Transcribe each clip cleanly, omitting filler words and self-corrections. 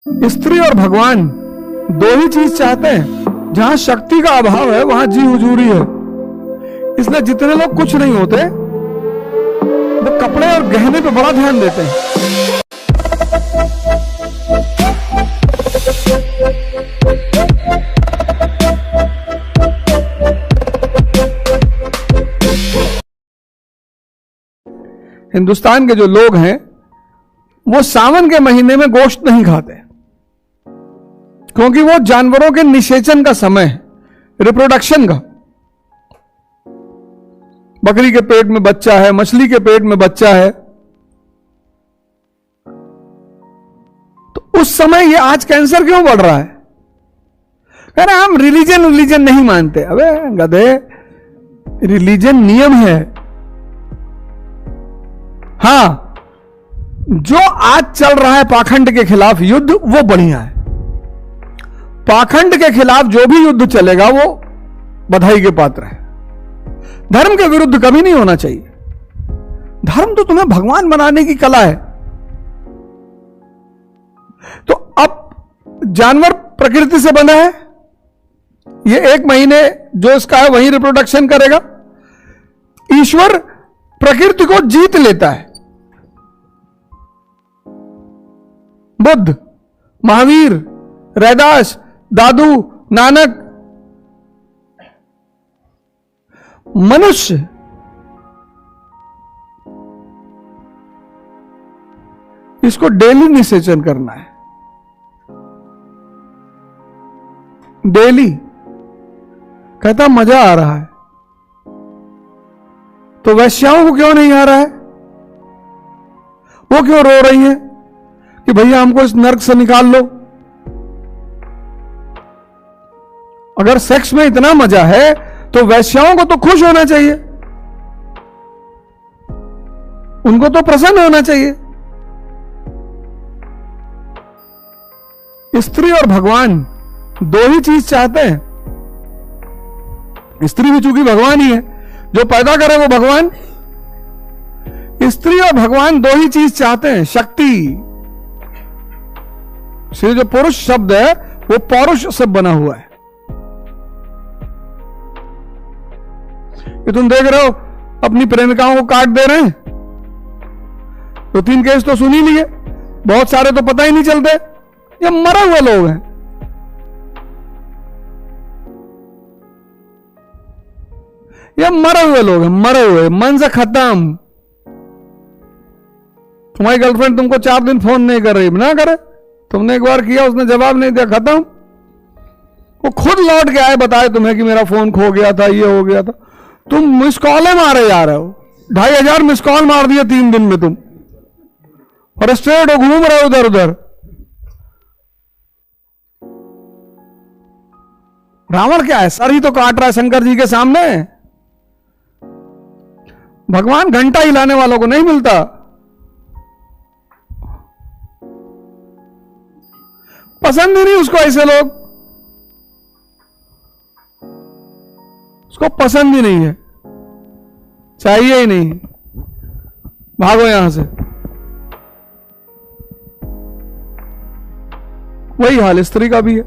स्त्री और भगवान दो ही चीज चाहते हैं। जहां शक्ति का अभाव है वहां जी हुजूरी है। इसलिए जितने लोग कुछ नहीं होते वो कपड़े और गहने पे बड़ा ध्यान देते हैं। हिंदुस्तान के जो लोग हैं वो सावन के महीने में गोश्त नहीं खाते, क्योंकि वो जानवरों के निषेचन का समय है, रिप्रोडक्शन का। बकरी के पेट में बच्चा है, मछली के पेट में बच्चा है, तो उस समय ये आज कैंसर क्यों बढ़ रहा है? कह रहे हम रिलीजन नहीं मानते। अबे गधे, रिलीजन नियम है। हां, जो आज चल रहा है पाखंड के खिलाफ युद्ध, वो बढ़िया है। पाखंड के खिलाफ जो भी युद्ध चलेगा वो बधाई के पात्र है। धर्म के विरुद्ध कभी नहीं होना चाहिए। धर्म तो तुम्हें भगवान बनाने की कला है। तो अब जानवर प्रकृति से बना है, ये 1 महीने जो इसका है वही रिप्रोडक्शन करेगा। ईश्वर प्रकृति को जीत लेता है। बुद्ध, महावीर, रैदास, दादू, नानक, मनुष्य इसको डेली निषेचन करना है। डेली कहता मजा आ रहा है, तो वैश्याओं को क्यों नहीं आ रहा है? वो क्यों रो रही हैं कि भैया हमको इस नर्क से निकाल लो? अगर सेक्स में इतना मजा है तो वैश्याओं को तो खुश होना चाहिए, उनको तो प्रसन्न होना चाहिए। स्त्री और भगवान दो ही चीज चाहते हैं। स्त्री भी चूंकि भगवान ही है, जो पैदा करे वो भगवान। स्त्री और भगवान दो ही चीज चाहते हैं, शक्ति। इसलिए जो पुरुष शब्द है वो पौरुष से बना हुआ है। कि तुम देख रहे हो अपनी प्रेमिकाओं को काट दे रहे हैं, 2-3 केस तो सुन ही लिए, बहुत सारे तो पता ही नहीं चलते। ये मरे हुए लोग हैं। ये मरे हुए लोग हैं, मरे हुए, मन से खत्म। तुम्हारी गर्लफ्रेंड तुमको 4 दिन फोन नहीं कर रही, ना करे, तुमने एक बार किया, उसने जवाब नहीं दिया, खत्म। वो खुद लौट के आए, बताए तुम्हें कि मेरा फोन खो गया था, ये हो गया था। तुम मिस कॉलें मारे जा रहे हो, 2500 मिस कॉल मार दिए 3 दिन में तुम, और स्ट्रेट हो, घूम रहे हो उधर उधर। रावण क्या है, सर ही तो काट रहा है शंकर जी के सामने। भगवान घंटा हिलाने वालों को नहीं मिलता। पसंद ही नहीं उसको ऐसे लोग, उसको पसंद ही नहीं है, चाहिए ही नहीं। भागो यहां से। वही हाल स्त्री का भी है।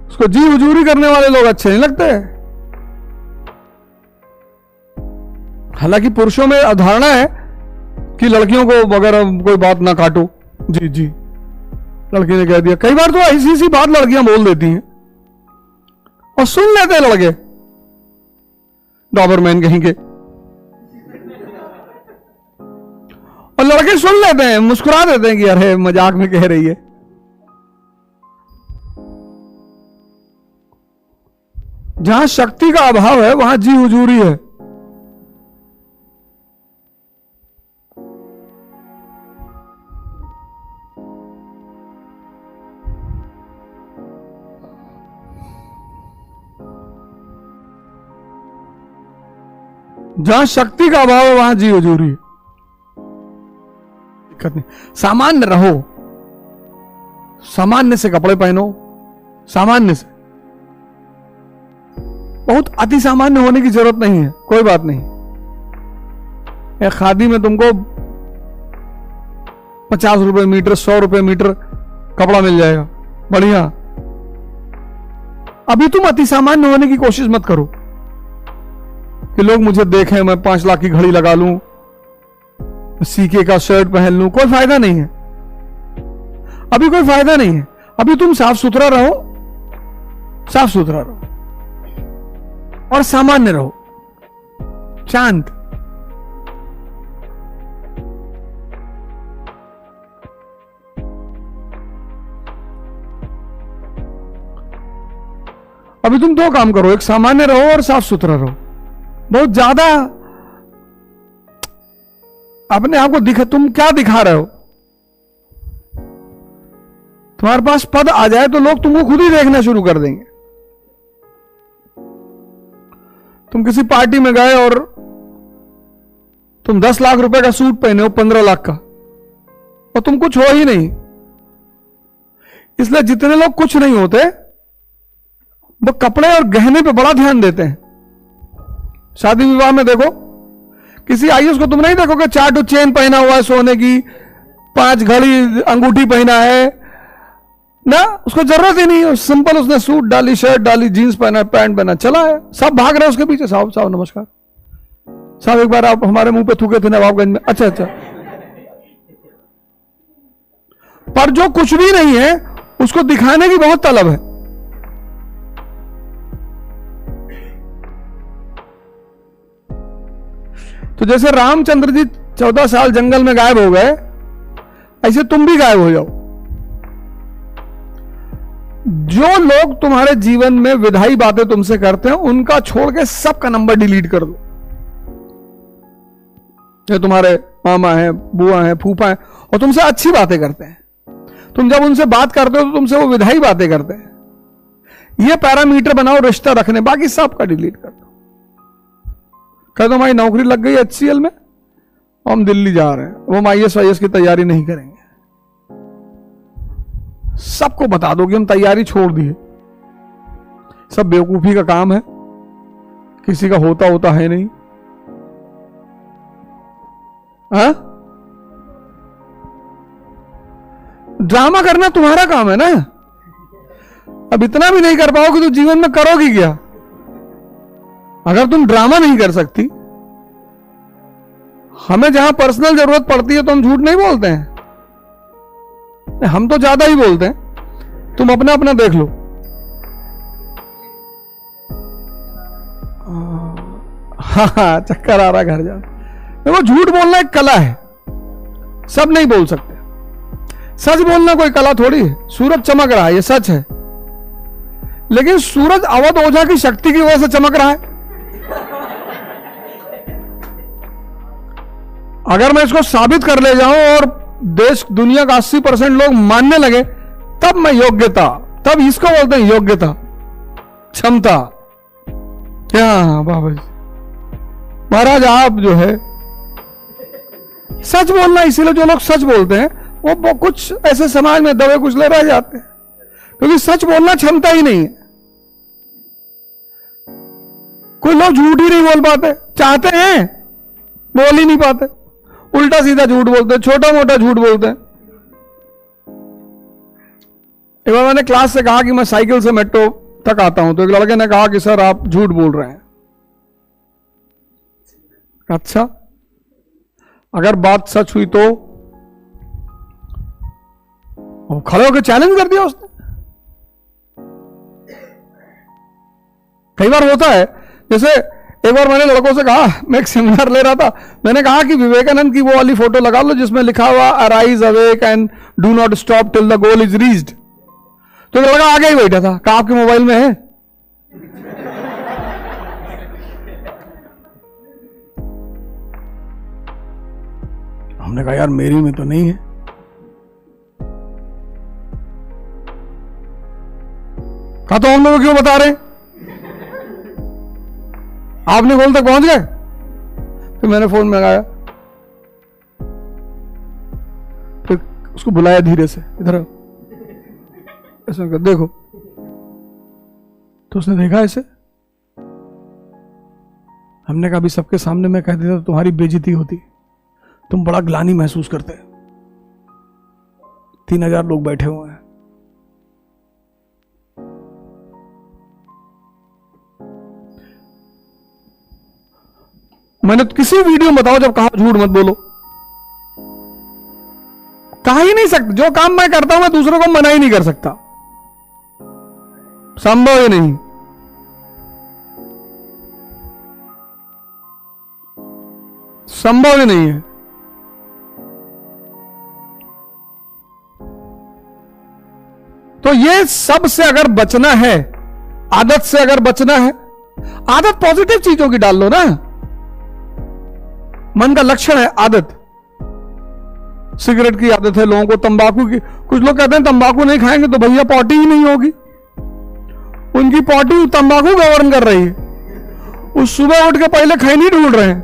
उसको जी हुजूरी करने वाले लोग अच्छे नहीं लगते। हालांकि पुरुषों में अवधारणा है कि लड़कियों को अगर कोई बात ना काटो, जी जी, लड़की ने कह दिया। कई बार तो ऐसी सी बात लड़कियां बोल देती हैं और सुन लेते हैं लड़के, डॉबरमैन कहेंगे, और लड़के सुन लेते हैं, मुस्कुरा देते हैं कि अरे मजाक में कह रही है। जहां शक्ति का अभाव है वहां जी हुजूरी है। जहां शक्ति का अभाव है वहां जी हुजूरी है। दिक्कत नहीं, सामान्य रहो, सामान्य से कपड़े पहनो, सामान्य से। बहुत अति सामान्य होने की जरूरत नहीं है, कोई बात नहीं। खादी में तुमको ₹50 मीटर, ₹100 मीटर कपड़ा मिल जाएगा, बढ़िया। अभी तुम अति सामान्य होने की कोशिश मत करो कि लोग मुझे देखें, मैं 5 लाख की घड़ी लगा लूं, सीके का शर्ट पहन लूं। कोई फायदा नहीं है, अभी कोई फायदा नहीं है। अभी तुम साफ सुथरा रहो, साफ सुथरा रहो और सामान्य रहो, शांत। अभी तुम 2 काम करो, एक सामान्य रहो और साफ सुथरा रहो। बहुत ज्यादा अपने आप को दिखा, तुम क्या दिखा रहे हो? तुम्हारे पास पद आ जाए तो लोग तुमको खुद ही देखना शुरू कर देंगे। तुम किसी पार्टी में गए और तुम 10 लाख रुपए का सूट पहने हो 15 लाख का, और तुम कुछ हो ही नहीं। इसलिए जितने लोग कुछ नहीं होते वो कपड़े और गहने पे बड़ा ध्यान देते हैं। शादी विवाह में देखो, किसी आयुष को तुम नहीं देखोगे 4 चेन पहना हुआ है सोने की, 5 घड़ी अंगूठी पहना है ना, उसको जरूरत ही नहीं है। सिंपल उसने सूट डाली, शर्ट डाली, जीन्स पहना, पैंट पहना, चला है। सब भाग रहे हैं उसके पीछे, साहब साहब नमस्कार साहब, एक बार आप हमारे मुंह पे थूके थे नवाबगंज में। अच्छा अच्छा। पर जो कुछ भी नहीं है उसको दिखाने की बहुत तलब है। तो जैसे रामचंद्र जी 14 साल जंगल में गायब हो गए, ऐसे तुम भी गायब हो जाओ। जो लोग तुम्हारे जीवन में विधायी बातें तुमसे करते हैं उनका छोड़ के सबका नंबर डिलीट कर दो। ये तुम्हारे मामा हैं, बुआ हैं, फूफा हैं और तुमसे अच्छी बातें करते हैं, तुम जब उनसे बात करते हो तो तुमसे वो विधायी बातें करते हैं। ये पैरामीटर बनाओ रिश्ता रखने, बाकी सबका डिलीट कर दो। कह दो हमारी नौकरी लग गई HCL में, हम दिल्ली जा रहे हैं, वो हम IAS की तैयारी नहीं करेंगे। सबको बता दो कि हम तैयारी छोड़ दी है। सब बेवकूफी का काम है, किसी का होता है नहीं। हाँ? ड्रामा करना तुम्हारा काम है ना। अब इतना भी नहीं कर पाओगे तो जीवन में करोगी क्या? अगर तुम ड्रामा नहीं कर सकती, हमें जहां पर्सनल जरूरत पड़ती है तो हम झूठ नहीं बोलते हैं, हम तो ज्यादा ही बोलते हैं। तुम अपना अपना देख लो। हाँ चक्कर आ रहा घर जा। देखो झूठ बोलना एक कला है, सब नहीं बोल सकते। सच बोलना कोई कला थोड़ी है। सूरज चमक रहा है, ये सच है, लेकिन सूरज अवध ओझा की शक्ति की वजह से चमक रहा है। अगर मैं इसको साबित कर ले जाऊं और देश दुनिया का 80% लोग मानने लगे, तब मैं योग्यता, तब इसको बोलते हैं योग्यता, क्षमता। क्या बाबा जी महाराज, आप जो है सच बोलना, इसीलिए जो लोग सच बोलते हैं वो कुछ ऐसे समाज में दबे कुचले रह जाते हैं, क्योंकि सच बोलना क्षमता ही नहीं है। कोई लोग झूठ ही नहीं बोल पाते, चाहते हैं बोल ही नहीं पाते, उल्टा सीधा झूठ बोलते हैं, छोटा मोटा झूठ बोलते हैं। एक बार मैंने क्लास से कहा कि मैं साइकिल से मेट्रो तक आता हूं, तो एक लड़के ने कहा कि सर आप झूठ बोल रहे हैं। अच्छा, अगर बात सच हुई तो? खड़े होकर चैलेंज कर दिया उसने। कई बार होता है, जैसे एक बार मैंने लड़कों से कहा, मैं एक सेमिनार ले रहा था, मैंने कहा कि विवेकानंद की वो वाली फोटो लगा लो जिसमें लिखा हुआ arise awake and do not stop till the goal is reached. तो लड़का आगे ही बैठा था, कहा आपके मोबाइल में है? हमने कहा यार मेरी में तो नहीं है। कहा तो हम लोग क्यों बता रहे हैं? आपने गोल तक पहुंच गए? फिर मैंने फोन में लगाया, फिर उसको बुलाया धीरे से, इधर ऐसा कर देखो। तो उसने देखा ऐसे। हमने कहा अभी सबके सामने मैं कह देता तो तुम्हारी बेइज्जती होती, तुम बड़ा ग्लानि महसूस करते। 3,000 लोग बैठे हुए हैं। मैंने किसी वीडियो में बताओ जब कहा झूठ मत बोलो, कहा ही नहीं सकते। जो काम मैं करता हूं मैं दूसरों को मना ही नहीं कर सकता, संभव ही नहीं। संभव ही नहीं है। तो ये सब से अगर बचना है, आदत से अगर बचना है, आदत पॉजिटिव चीजों की डाल लो ना। मन का लक्षण है आदत। सिगरेट की आदत है लोगों को, तंबाकू की। कुछ लोग कहते हैं तंबाकू नहीं खाएंगे तो भैया पॉटी ही नहीं होगी। उनकी पॉटी तंबाकू गवर्न कर रही है। उस सुबह उठ के पहले खैनी ढूंढ रहे हैं।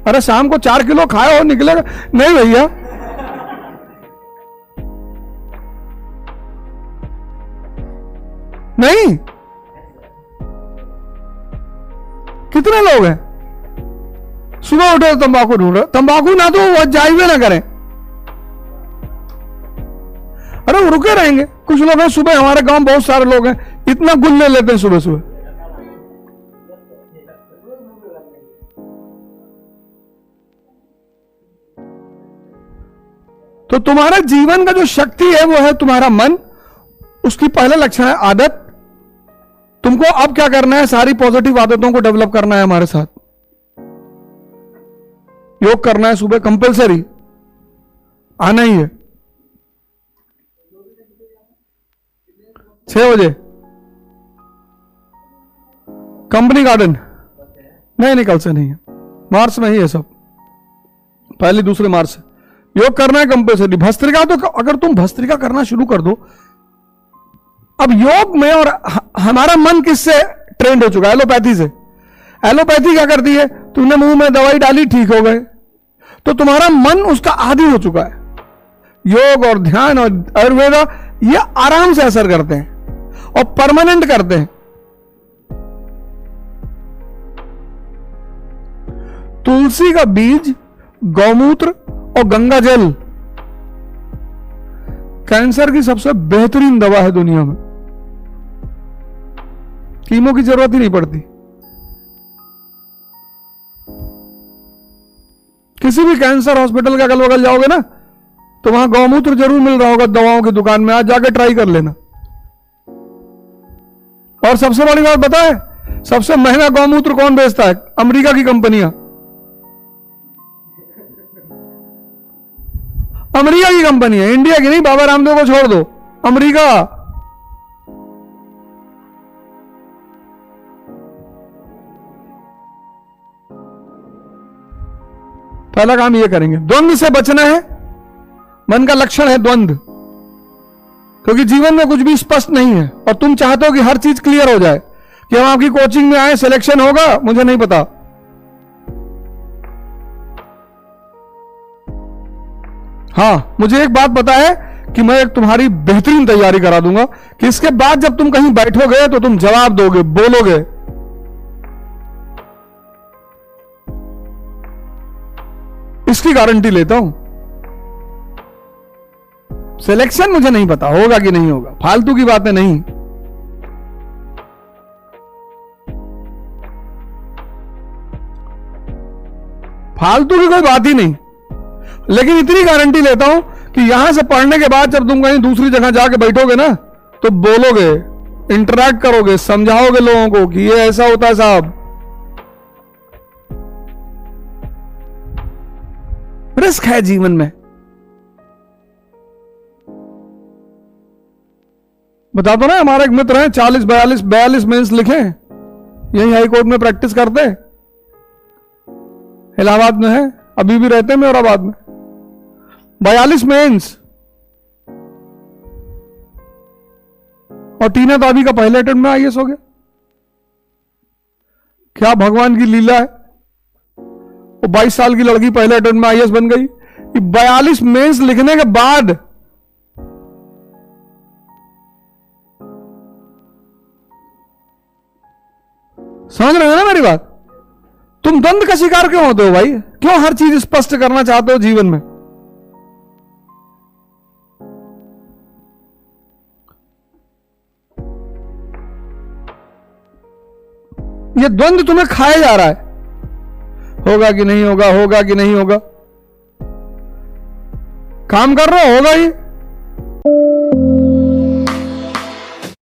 अरे शाम को 4 किलो खाए हो निकलेगा नहीं भैया। नहीं, कितने लोग हैं सुबह उठे तो तंबाकू ढूंढ रहे। तंबाकू ना तो वो जाइए ना करें, अरे वो रुके रहेंगे। कुछ लोग हैं सुबह, हमारे गांव में बहुत सारे लोग हैं इतना गुल ले लेते हैं सुबह सुबह। तो तुम्हारा जीवन का जो शक्ति है वो है तुम्हारा मन। उसकी पहला लक्षण है आदत। तुमको अब क्या करना है, सारी पॉजिटिव आदतों को डेवलप करना है हमारे साथ। योग करना है सुबह कंपलसरी, आना ही है 6 बजे कंपनी गार्डन। नहीं कल से नहीं है, मार्च में ही है सब, पहले दूसरे मार्च से योग करना है कंपलसरी। भस्त्रिका तो अगर तुम भस्त्रिका करना शुरू कर दो। अब योग में और हमारा मन किससे ट्रेंड हो चुका है? एलोपैथी से। एलोपैथी क्या करती है, तुमने मुंह में दवाई डाली ठीक हो गए, तो तुम्हारा मन उसका आदी हो चुका है। योग और ध्यान और आयुर्वेदा ये आराम से असर करते हैं और परमानेंट करते हैं। तुलसी का बीज, गौमूत्र और गंगा जल कैंसर की सबसे बेहतरीन दवा है दुनिया में। कीमो की जरूरत ही नहीं पड़ती। किसी भी कैंसर हॉस्पिटल के अगल बगल जाओगे ना तो वहां गौमूत्र जरूर मिल रहा होगा दवाओं की दुकान में, आज जाके ट्राई कर लेना। और सबसे बड़ी बात पता है, सबसे महंगा गौमूत्र कौन बेचता है? अमेरिका की कंपनियां। अमेरिका की कंपनी है, इंडिया की नहीं। बाबा रामदेव को छोड़ दो, अमेरिका। पहला काम ये करेंगे, द्वंद्व से बचना है। मन का लक्षण है द्वंद्व, क्योंकि जीवन में कुछ भी स्पष्ट नहीं है और तुम चाहते हो कि हर चीज क्लियर हो जाए कि हम आपकी कोचिंग में आए, सिलेक्शन होगा, मुझे नहीं पता। हाँ, मुझे एक बात पता है कि मैं एक तुम्हारी बेहतरीन तैयारी करा दूंगा कि इसके बाद जब तुम कहीं बैठोगे तो तुम जवाब दोगे, बोलोगे। इसकी गारंटी लेता हूं। सिलेक्शन मुझे नहीं पता होगा कि नहीं होगा, फालतू की बातें नहीं। फालतू की कोई बात ही नहीं, लेकिन इतनी गारंटी लेता हूं कि यहां से पढ़ने के बाद जब तुम कहीं दूसरी जगह जाके बैठोगे ना तो बोलोगे, इंटरैक्ट करोगे, समझाओगे लोगों को कि ये ऐसा होता है साहब। रिस्क है जीवन में। बता दो ना, हमारे एक मित्र हैं 40, 42 मेंस लिखे, यही हाई कोर्ट में प्रैक्टिस करते, इलाहाबाद में है, अभी भी रहते हैं मेराबाद में। 42 मेंस। और टीना दाबी का पहले अटेम्प्ट में आईएएस हो गया। क्या भगवान की लीला है। वो 22 साल की लड़की पहले अटेम्प्ट में आईएएस बन गई। 42 मेंस लिखने के बाद समझ रहे हो ना मेरी बात? तुम द्वंद्व का शिकार क्यों होते हो भाई? क्यों हर चीज स्पष्ट करना चाहते हो जीवन में? ये द्वंद्व तुम्हें खाया जा रहा है, होगा कि नहीं होगा, होगा कि नहीं होगा। काम कर रहे हो, होगा ही।